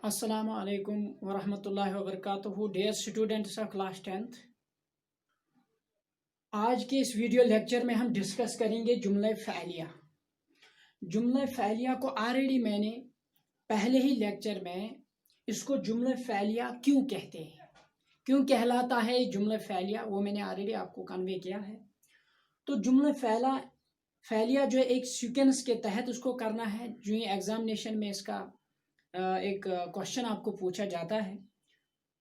अस्सलामु अलैकुम वरहमतुल्लाहि वबरकातुहू। Dear students of class 10th, आज के इस वीडियो लेक्चर में हम डिस्कस करेंगे जुमला फ़अलिया। जुमला फ़अलिया को ऑलरेडी मैंने पहले ही लेक्चर में इसको जुमला फ़अलिया क्यों कहते हैं, क्यों कहलाता है ये जुमला फ़अलिया, वो मैंने ऑलरेडी आपको कन्वे किया है। तो जुमला फ़अलिया जो है एक सीक्वेंस के तहत उसको करना है। जो ही एग्जामिनेशन में इसका एक क्वेश्चन आपको पूछा जाता है,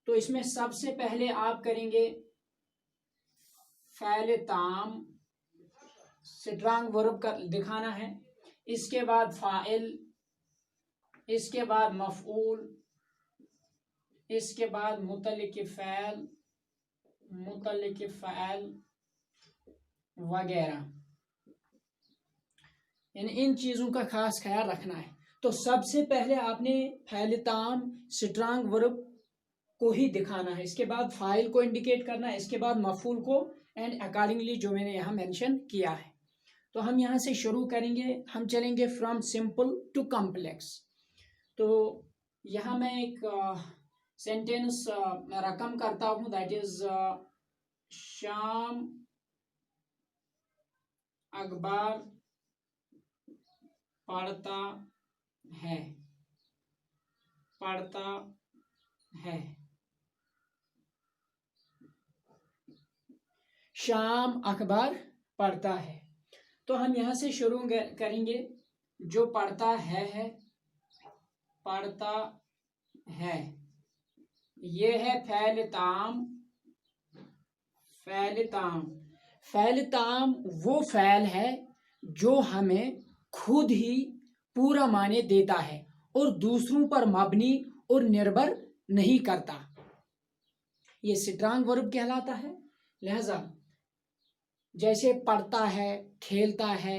तो इसमें सबसे पहले आप करेंगे फ़ैल ताम, स्ट्रॉन्ग वर्ब का दिखाना है, इसके बाद फ़ाइल, इसके बाद मफ़ऊल, इसके बाद मुतल्लिक़ फ़ैल, मुतल्लिक़ फ़ैल वगैरह। इन चीज़ों का खास ख्याल रखना है। तो सबसे पहले आपने फ़ैल ताम स्ट्रॉन्ग वर्ब को ही दिखाना है, इसके बाद फ़ाइल को इंडिकेट करना है, इसके बाद मफ़ऊल को, एंड अकॉर्डिंगली जो मैंने यहाँ मेंशन किया है। तो हम यहाँ से शुरू करेंगे, हम चलेंगे फ्रॉम सिंपल टू कॉम्प्लेक्स। तो यहाँ मैं एक सेंटेंस रकम करता हूँ, दैट इज शाम अखबार पढ़ता है, पढ़ता है। शाम अखबार पढ़ता है। तो हम यहाँ से शुरू करेंगे, जो पढ़ता है पढ़ता है, ये है फ़ैल ताम। फ़ैल ताम, फ़ैल ताम वो फ़ैल है जो हमें खुद ही पूरा माने देता है और दूसरों पर मबनी और निर्भर नहीं करता। ये स्ट्रॉन्ग वर्ब कहलाता है। लिहाजा जैसे पढ़ता है, खेलता है,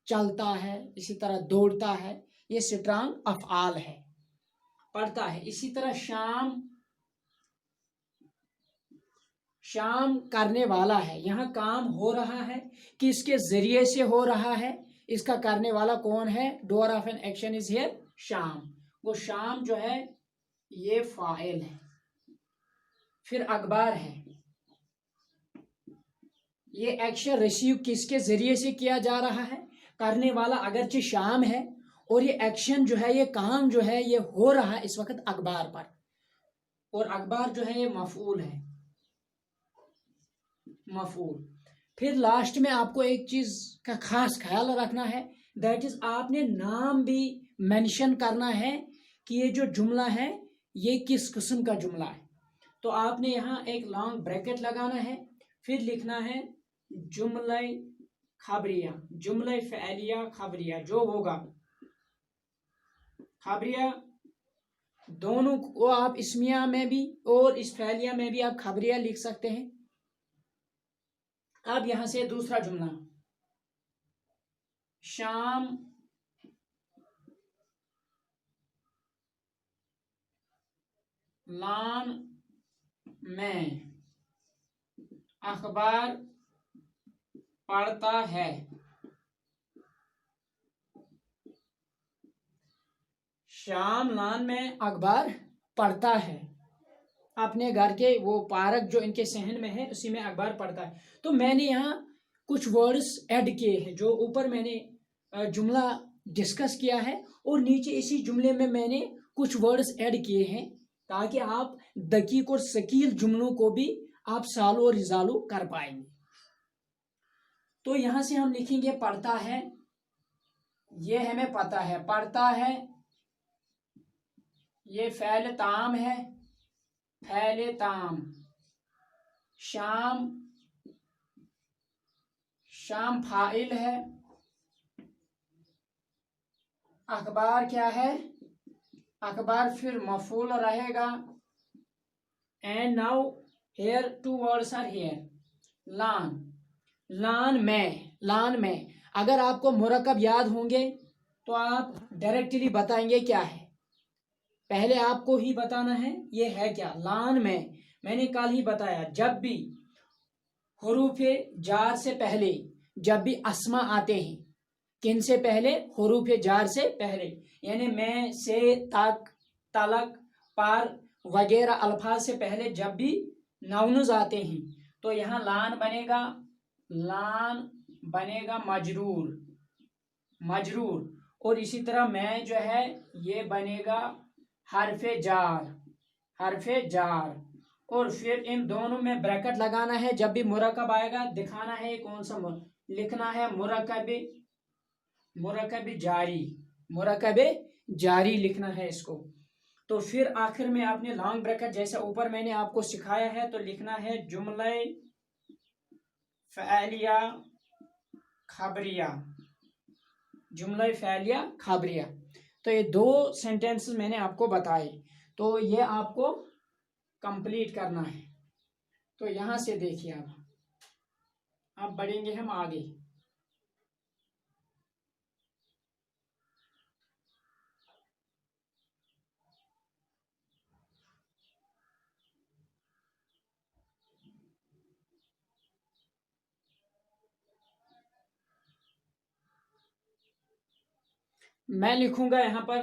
चलता है, इसी तरह दौड़ता है, ये स्ट्रॉन्ग अफ़आल है, पढ़ता है। इसी तरह शाम, शाम करने वाला है, यहाँ काम हो रहा है, किसके जरिए से हो रहा है, इसका करने वाला कौन है, door of an action is here शाम। वो शाम जो है ये फाइल है। फिर अखबार है, ये एक्शन रिसीव किसके जरिए से किया जा रहा है, करने वाला अगरचे शाम है, और ये एक्शन जो है, ये काम जो है, ये हो रहा है इस वक्त अखबार पर, और अखबार जो है ये मफऊल है, मफऊल। फिर लास्ट में आपको एक चीज का खास ख्याल रखना है, दैट इज आपने नाम भी मेंशन करना है कि ये जो जुमला है ये किस किस्म का जुमला है। तो आपने यहाँ एक लॉन्ग ब्रैकेट लगाना है, फिर लिखना है जुमला खबरिया, जुमला फ़अलिया खबरिया, जो होगा खबरिया, दोनों को आप इसमिया में भी और इस फ़अलिया में भी आप खबरिया लिख सकते हैं। अब यहां से दूसरा जुमला, शाम लान में अखबार पढ़ता है। शाम लान में अखबार पढ़ता है, अपने घर के वो पार्क जो इनके सहन में है उसी में अखबार पढ़ता है। तो मैंने यहाँ कुछ वर्ड्स ऐड किए हैं, जो ऊपर मैंने जुमला डिस्कस किया है और नीचे इसी जुमले में मैंने कुछ वर्ड्स ऐड किए हैं, ताकि आप दकीक और सकील जुमलों को भी आप सालो और रिजालो कर पाएंगे। तो यहां से हम लिखेंगे पढ़ता है, ये हमें पता है, पढ़ता है, ये फ़ैल ताम है, फ़ैल ताम। शाम, शाम फाइल है, अखबार क्या है, अखबार फिर मफूल रहेगा। And now here two words are here, lawn, lawn में, लान में। अगर आपको मुरक्कब याद होंगे तो आप डायरेक्टली बताएंगे क्या है, पहले आपको ही बताना है ये है क्या। लान में मैंने कल ही बताया, जब भी हुरूफे जार से पहले जब भी अस्मा आते हैं, किन से पहले, हुरूफे जार से पहले, यानी मैं से तक तलक, पार वगैरह अल्फाज से पहले जब भी नाउन्स आते हैं तो यहाँ लान बनेगा मजरूर, और इसी तरह मैं जो है ये बनेगा हरफे जार, और फिर इन दोनों में ब्रैकेट लगाना है। जब भी मुरक्कब आएगा दिखाना है कौन सा लिखना है, मुरक्कब जारी लिखना है इसको। तो फिर आखिर में आपने लॉन्ग ब्रैकेट जैसा ऊपर मैंने आपको सिखाया है तो लिखना है जुमला फ़अलिया खबरिया। तो ये 2 सेंटेंसेस मैंने आपको बताए, तो ये आपको कंप्लीट करना है। तो यहां से देखिए अब बढ़ेंगे हम आगे। मैं लिखूंगा यहां पर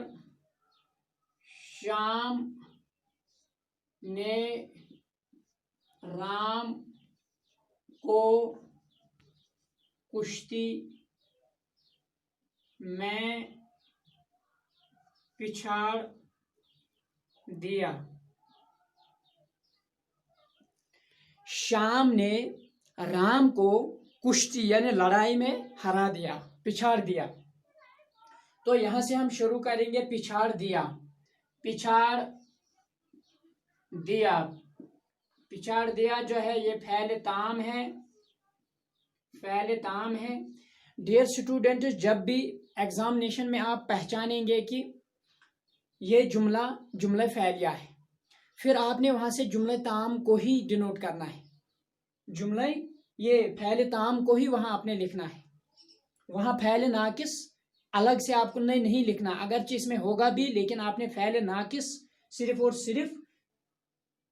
शाम ने राम को कुश्ती में पिछाड़ दिया। शाम ने राम को कुश्ती यानी लड़ाई में हरा दिया, पिछाड़ दिया। तो यहां से हम शुरू करेंगे पिछाड़ दिया जो है ये फ़ैल ताम है। डियर स्टूडेंट, जब भी एग्जामिनेशन में आप पहचानेंगे कि ये जुमला फ़ैलिया है, फिर आपने वहां से जुमला ताम को ही डिनोट करना है। ये फ़ैल ताम को ही वहां आपने लिखना है। वहां फ़ैल नाकिस अलग से आपको नहीं लिखना, अगरचे इसमें होगा भी, लेकिन आपने फ़ैल नाकिस सिर्फ और सिर्फ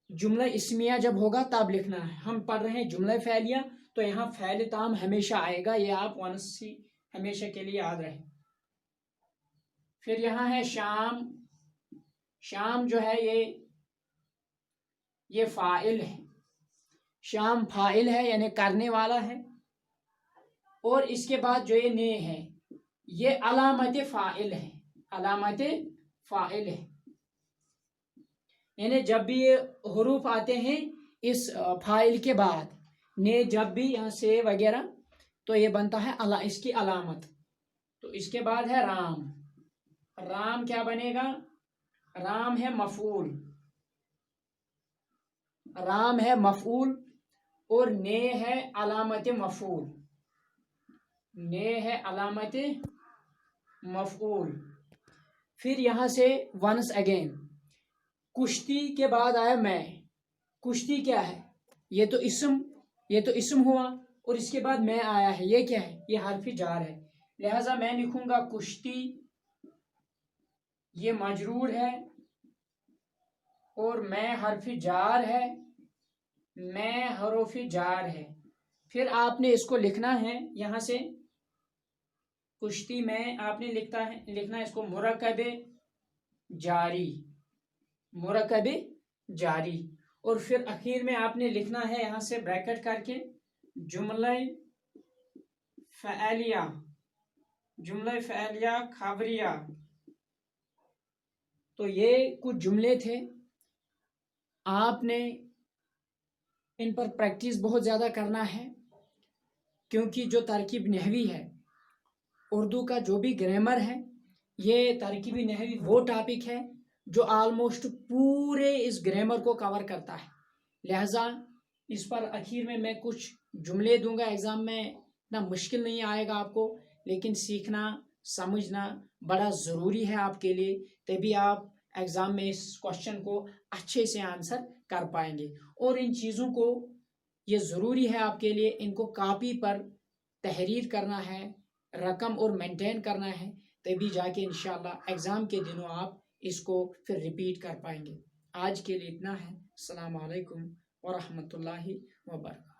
जुमला इस्मिया जब होगा तब लिखना है। हम पढ़ रहे हैं जुमला फ़ैलिया, तो यहाँ फ़ैल ताम हमेशा आएगा, ये आप हमेशा के लिए याद रहे। फिर यहाँ है शाम जो है ये फ़ाइल है। शाम फ़ाइल है यानी करने वाला है, और इसके बाद जो ये ने है ये अलामत फ़ाइल है। यानी जब भी ये हुरूफ आते हैं इस फ़ाइल के बाद ने, जब भी यहाँ से वगैरह, तो ये बनता है इसकी अलामत। तो इसके बाद है राम क्या बनेगा? राम है मफूल, और ने है अलामत मफूल। फिर यहां से वंस अगेन कुश्ती के बाद आया मैं। कुश्ती क्या है? ये तो इस्म हुआ, और इसके बाद मैं आया है, ये क्या है? ये हर्फ जार है। लिहाजा मैं लिखूंगा कुश्ती ये मजरूर है, और मैं हर्फ जार है। फिर आपने इसको लिखना है यहां से कुश्ती में आपने लिखना है इसको मुरक्कब जारी, और फिर आखिर में आपने लिखना है यहां से ब्रैकेट करके जुमला फ़अलिया खबरिया। तो ये कुछ जुमले थे, आपने इन पर प्रैक्टिस बहुत ज़्यादा करना है, क्योंकि जो तरकीब नहवी है, उर्दू का जो भी ग्रामर है, ये तरकीबी नहवी वो टॉपिक है जो ऑलमोस्ट पूरे इस ग्रामर को कवर करता है। लिहाजा इस पर आखिर में मैं कुछ जुमले दूंगा। एग्ज़ाम में इतना मुश्किल नहीं आएगा आपको, लेकिन सीखना समझना बड़ा ज़रूरी है आपके लिए, तभी आप एग्ज़ाम में इस क्वेश्चन को अच्छे से आंसर कर पाएंगे। और इन चीज़ों को ये ज़रूरी है आपके लिए, इनको कॉपी पर तहरीर करना है, रकम और मेंटेन करना है, तभी जाके इंशाल्लाह एग्ज़ाम के दिनों आप इसको फिर रिपीट कर पाएंगे। आज के लिए इतना है। अस्सलाम वालेकुम व रहमतुल्लाहि व बरकातहू।